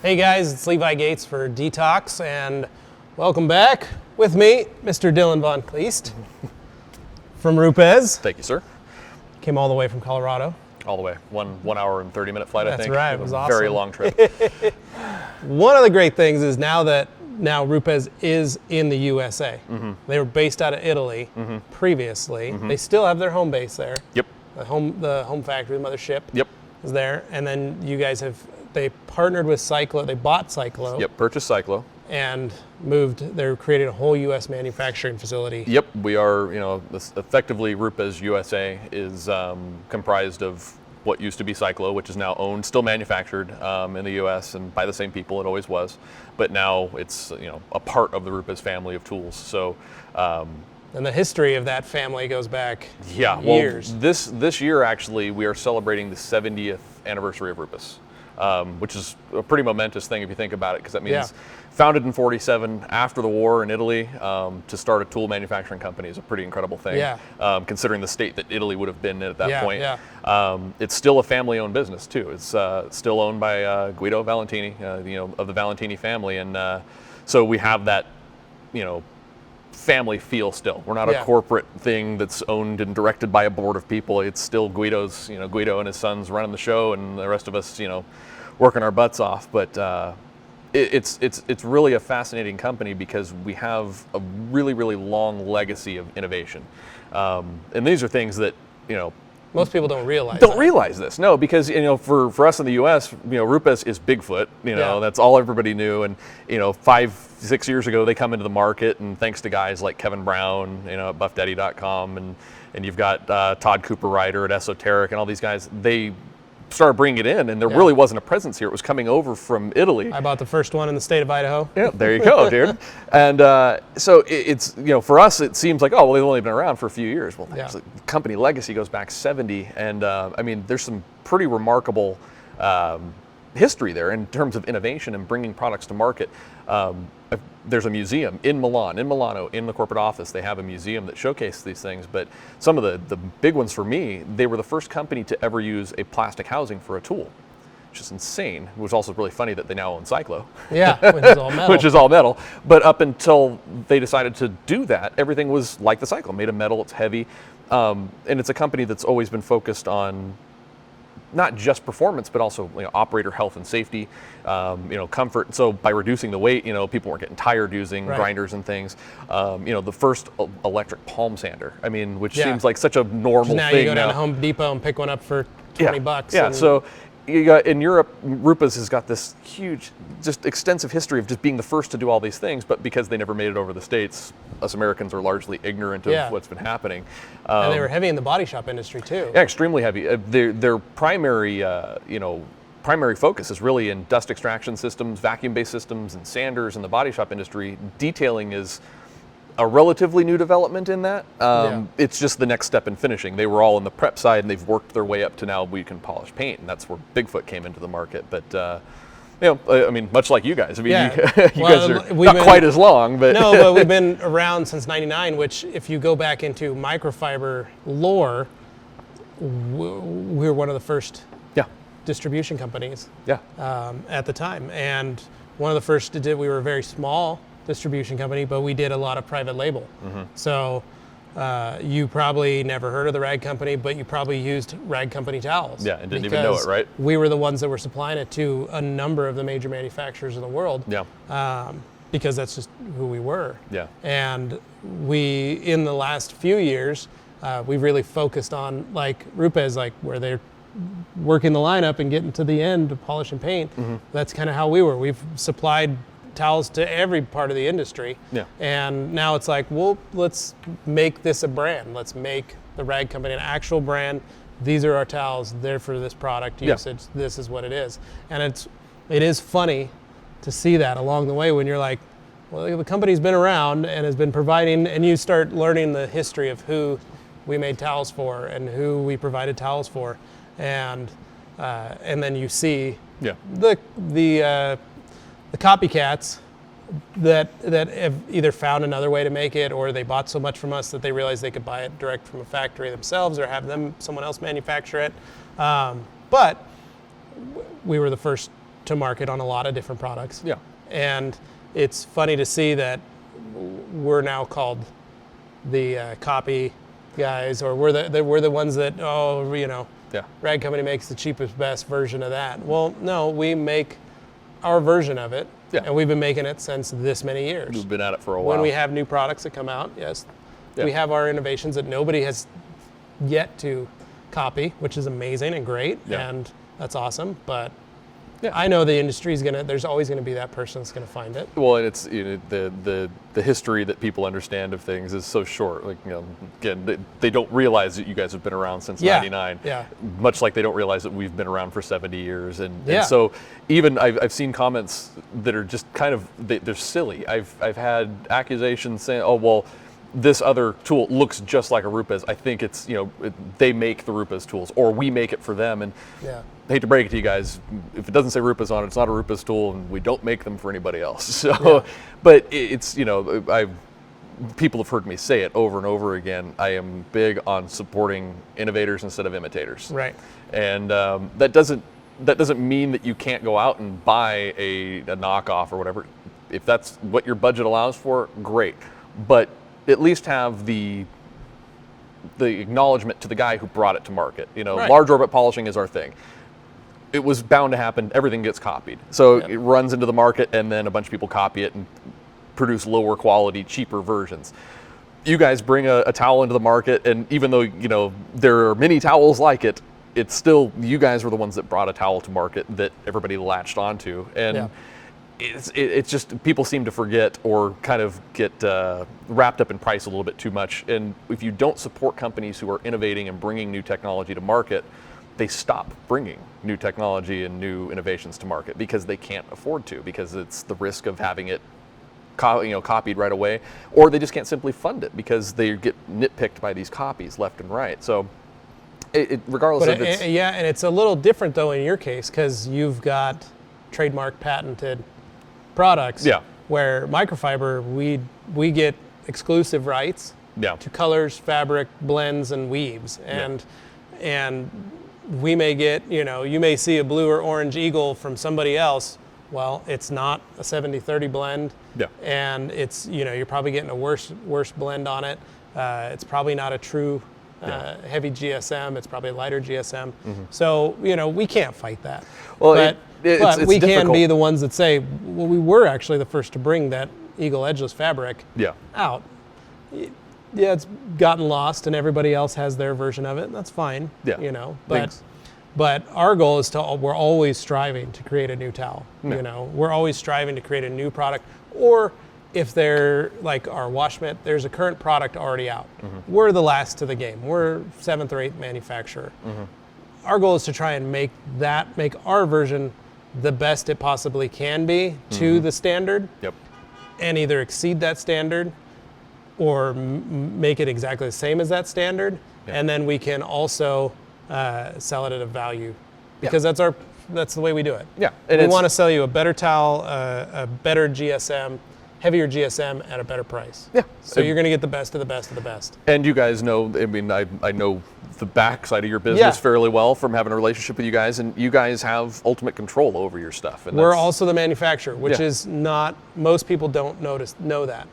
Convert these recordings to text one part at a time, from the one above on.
Hey guys, it's Levi Gates for Detalks, and welcome back with me, Mr. Dylan Von Kleist from Rupes. Thank you, sir. Came all the way from Colorado. All the way. One hour and 30-minute flight, That's I think. right, it was awesome. Very long trip. One of the great things is now Rupes is in the USA. Mm-hmm. They were based out of Italy previously. Mm-hmm. They still have their home base there. Yep. The home factory, the mothership. Yep. Is there, and then you guys they partnered with Cyclo. They bought Cyclo. Yep. Purchased Cyclo. And they're creating a whole U.S. manufacturing facility. Yep, we are, effectively Rupes USA is comprised of what used to be Cyclo, which is now owned, still manufactured in the U.S. and by the same people, it always was. But now it's, a part of the Rupes family of tools. So. And the history of that family goes back years. Well, this year, actually, we are celebrating the 70th anniversary of Rupes. Which is a pretty momentous thing if you think about it, because that means founded in 47 after the war in Italy, to start a tool manufacturing company is a pretty incredible thing, considering the state that Italy would have been in at that point. Yeah. It's still a family-owned business too. It's still owned by Guido Valentini, of the Valentini family, and so we have that, family feel still. We're not a corporate thing that's owned and directed by a board of people. It's still Guido's, Guido and his sons running the show, and the rest of us, working our butts off. But it's really a fascinating company because we have a really, really long legacy of innovation. And these are things that, most people don't realize. Realize this, no, because for us in the U.S., Rupes is Bigfoot. That's all everybody knew. And 5-6 years ago, they come into the market, and thanks to guys like Kevin Brown, at BuffDaddy.com, and you've got Todd Cooper Ryder at Esoteric, and all these guys, they started bringing it in, and there really wasn't a presence here. It was coming over from Italy. I bought the first one in the state of Idaho. Yeah, there you go, dude. And so it's, for us, it seems like, they've only been around for a few years. Well, actually, the company legacy goes back 70, and there's some pretty remarkable history there in terms of innovation and bringing products to market. There's a museum in Milano, in the corporate office. They have a museum that showcases these things, but some of the big ones for me, they were the first company to ever use a plastic housing for a tool, which is insane. It was also really funny that they now own Cyclo. Yeah, which is all metal. Which is all metal. But up until they decided to do that, everything was like the Cyclo, made of metal, it's heavy. And it's a company that's always been focused on not just performance, but also operator health and safety, comfort. So by reducing the weight, people weren't getting tired using grinders and things. The first electric palm sander, which seems like such a normal now thing. You go down to Home Depot and pick one up for $20. Yeah. So you got in Europe, Rupes has got this huge, just extensive history of just being the first to do all these things, but because they never made it over the States, us Americans are largely ignorant of what's been happening. And they were heavy in the body shop industry too. Yeah, extremely heavy. Their primary, primary focus is really in dust extraction systems, vacuum-based systems, and sanders in the body shop industry. Detailing is a relatively new development in that. It's just the next step in finishing. They were all in the prep side, and they've worked their way up to now we can polish paint, and that's where Bigfoot came into the market. But much like you guys. You guys are not quite as long, but no, but we've been around since '99. Which, if you go back into microfiber lore, we're one of the first distribution companies. At the time, and one of the first to do. We were a very small distribution company, but we did a lot of private label. Mm-hmm. So you probably never heard of the Rag Company, but you probably used Rag Company towels. Yeah, and didn't even know it, right? We were the ones that were supplying it to a number of the major manufacturers in the world. Yeah. Because that's just who we were. Yeah. And we, in the last few years, we've really focused on Rupes, where they're working the lineup and getting to the end of polish and paint. Mm-hmm. That's kind of how we were. We've supplied towels to every part of the industry. Yeah. And now it's let's make this a brand. Let's make the Rag Company an actual brand. These are our towels. They're for this product usage. This is what it is. And it is funny to see that along the way when you're like, well, the company's been around and has been providing, and you start learning the history of who we made towels for and who we provided towels for. And then you see the copycats that have either found another way to make it, or they bought so much from us that they realized they could buy it direct from a factory themselves, or have someone else manufacture it. But we were the first to market on a lot of different products. Yeah. And it's funny to see that we're now called the copy guys, or we're the ones that, Rag Company makes the cheapest, best version of that. Well, no, we make our version of it, and we've been making it since this many years. We've been at it for a while. When we have new products that come out, we have our innovations that nobody has yet to copy, which is amazing and great, and that's awesome. But I know the industry's there's always gonna be that person that's gonna find it. Well, and it's the history that people understand of things is so short. Like, again, they don't realize that you guys have been around since '99. Yeah. Much like they don't realize that we've been around for 70 years. And so even I've seen comments that are just kind of they're silly. I've had accusations saying, oh well, this other tool looks just like a Rupes. I think it's, they make the Rupes tools, or we make it for them. And I hate to break it to you guys, if it doesn't say Rupes on it, it's not a Rupes tool, and we don't make them for anybody else. So, but it's, people have heard me say it over and over again. I am big on supporting innovators instead of imitators. Right. And that doesn't mean that you can't go out and buy a knockoff or whatever. If that's what your budget allows for, great. But at least have the acknowledgement to the guy who brought it to market. Large orbit polishing is our thing. It was bound to happen. Everything gets copied. So it runs into the market, and then a bunch of people copy it and produce lower quality, cheaper versions. You guys bring a towel into the market, and even though there are many towels like it, it's still, you guys were the ones that brought a towel to market that everybody latched onto. And it's just, people seem to forget or kind of get wrapped up in price a little bit too much. And if you don't support companies who are innovating and bringing new technology to market, they stop bringing new technology and new innovations to market because they can't afford to, because it's the risk of having it copied right away, or they just can't simply fund it because they get nitpicked by these copies left and right. So regardless of it's... Yeah, and it's a little different though in your case, because you've got trademark patented products, where microfiber, we get exclusive rights to colors, fabric, blends, and weaves, and we may get, you may see a blue or orange eagle from somebody else. Well, it's not a 70-30 blend, and it's, you're probably getting a worse blend on it. It's probably not a true heavy GSM. It's probably a lighter GSM. So, we can't fight that. Well, but we difficult. can be the ones that say, well, we were actually the first to bring that Eagle edgeless fabric out. Yeah, it's gotten lost, and everybody else has their version of it. That's fine. But our goal is we're always striving to create a new towel. We're always striving to create a new product, or if they're like our wash mitt, there's a current product already out. We're the last to the game. We're 7th or 8th manufacturer. Our goal is to try and make our version the best it possibly can be to the standard, and either exceed that standard or make it exactly the same as that standard, and then we can also sell it at a value, because that's the way we do it. And we want to sell you a better towel, a better GSM, heavier GSM at a better price. So you're going to get the best of the best of the best. And you guys know, I know the backside of your business fairly well from having a relationship with you guys, and you guys have ultimate control over your stuff. And we're also the manufacturer, which is not, most people don't know that.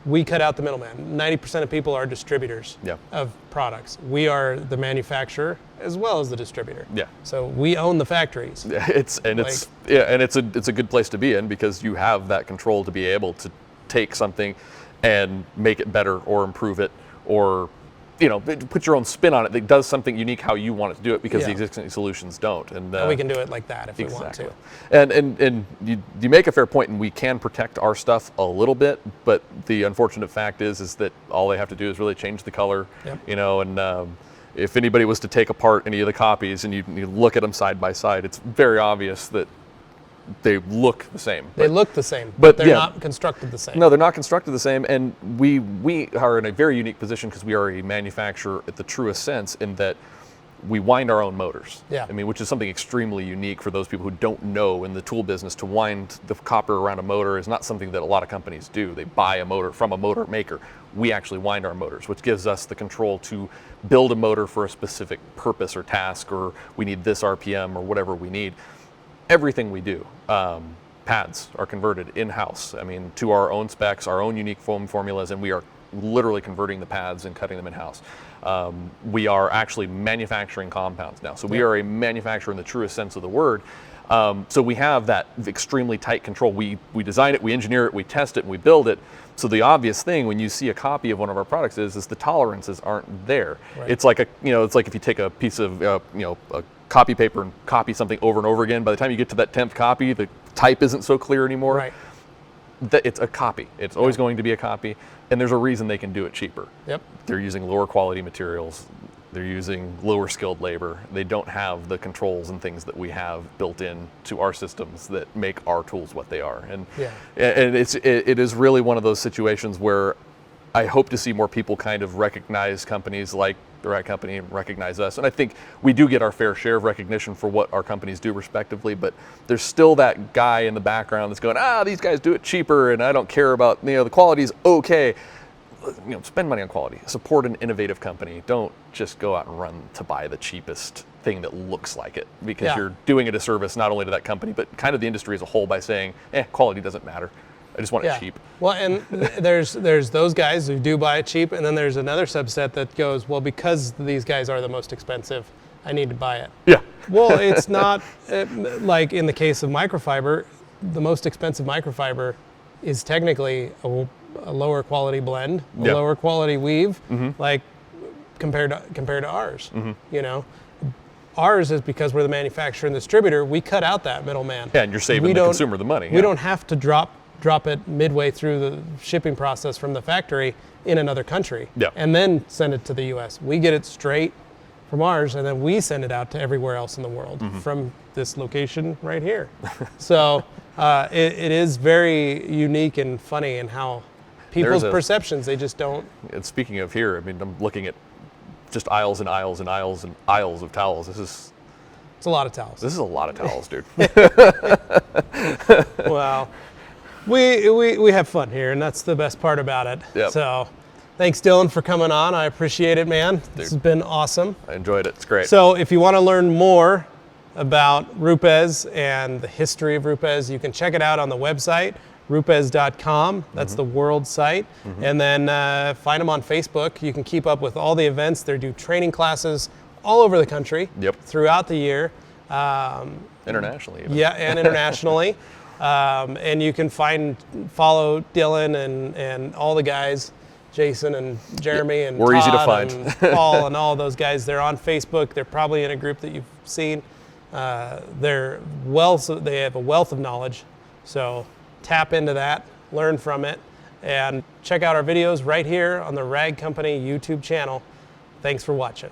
We cut out the middleman. 90% of people are distributors of products. We are the manufacturer as well as the distributor. So we own the factories. It's a good place to be in, because you have that control to be able to take something and make it better or improve it, or put your own spin on it that does something unique how you want it to do it, because the existing solutions don't. And we can do it like that if we want to. And you make a fair point, and we can protect our stuff a little bit, but the unfortunate fact is that all they have to do is really change the color, and if anybody was to take apart any of the copies and you look at them side by side, it's very obvious that they look the same. They look the same, but they're not constructed the same. No, they're not constructed the same, and we are in a very unique position because we are a manufacturer at the truest sense, in that we wind our own motors. Which is something extremely unique for those people who don't know in the tool business. To wind the copper around a motor is not something that a lot of companies do. They buy a motor from a motor maker. We actually wind our motors, which gives us the control to build a motor for a specific purpose or task, or we need this RPM or whatever we need. everything we do. Pads are converted in-house. I mean, to our own specs, our own unique foam formulas, and we are literally converting the pads and cutting them in-house. We are actually manufacturing compounds now. So we are a manufacturer in the truest sense of the word. So we have that extremely tight control. We design it, we engineer it, we test it, and we build it. So the obvious thing when you see a copy of one of our products is the tolerances aren't there. Right. It's like it's like if you take a piece of a copy paper and copy something over and over again. By the time you get to that 10th copy, the type isn't so clear anymore. Right. It's a copy. It's always going to be a copy, and there's a reason they can do it cheaper. Yep. They're using lower quality materials. They're using lower skilled labor. They don't have the controls and things that we have built in to our systems that make our tools what they are. And and it is really one of those situations where I hope to see more people kind of recognize companies like the Rag Company and recognize us. And I think we do get our fair share of recognition for what our companies do respectively, but there's still that guy in the background that's going, these guys do it cheaper and I don't care about, the quality's okay. Spend money on quality, support an innovative company. Don't just go out and run to buy the cheapest thing that looks like it, because you're doing a disservice not only to that company, but kind of the industry as a whole by saying, quality doesn't matter. I just want it cheap. Well, and there's those guys who do buy it cheap, and then there's another subset that goes, well, because these guys are the most expensive, I need to buy it. Yeah. Well, it's not like in the case of microfiber, the most expensive microfiber is technically a lower quality blend, a lower quality weave, like compared to ours. Ours is because we're the manufacturer and distributor, we cut out that middleman. Yeah, and you're saving the consumer the money. We don't have to drop it midway through the shipping process from the factory in another country and then send it to the US. We get it straight from ours, and then we send it out to everywhere else in the world from this location right here. So it is very unique and funny in how people's perceptions, they just don't. And speaking of here, I mean, I'm looking at just aisles and aisles and aisles and aisles of towels. It's a lot of towels. This is a lot of towels, dude. Well, we have fun here, and that's the best part about it. Yep. So thanks, Dylan, for coming on. I appreciate it, man. This has been awesome. I enjoyed it. It's great. So if you want to learn more about Rupes and the history of Rupes, you can check it out on the website, rupes.com. That's the world site. And then find them on Facebook. You can keep up with all the events. They do training classes all over the country throughout the year. Internationally. Even. Yeah, and internationally. And you can follow Dylan and all the guys, Jason and Jeremy and we're Todd easy to find. and Paul and all those guys. They're on Facebook. They're probably in a group that you've seen. They have a wealth of knowledge. So tap into that, learn from it, and check out our videos right here on the Rag Company YouTube channel. Thanks for watching.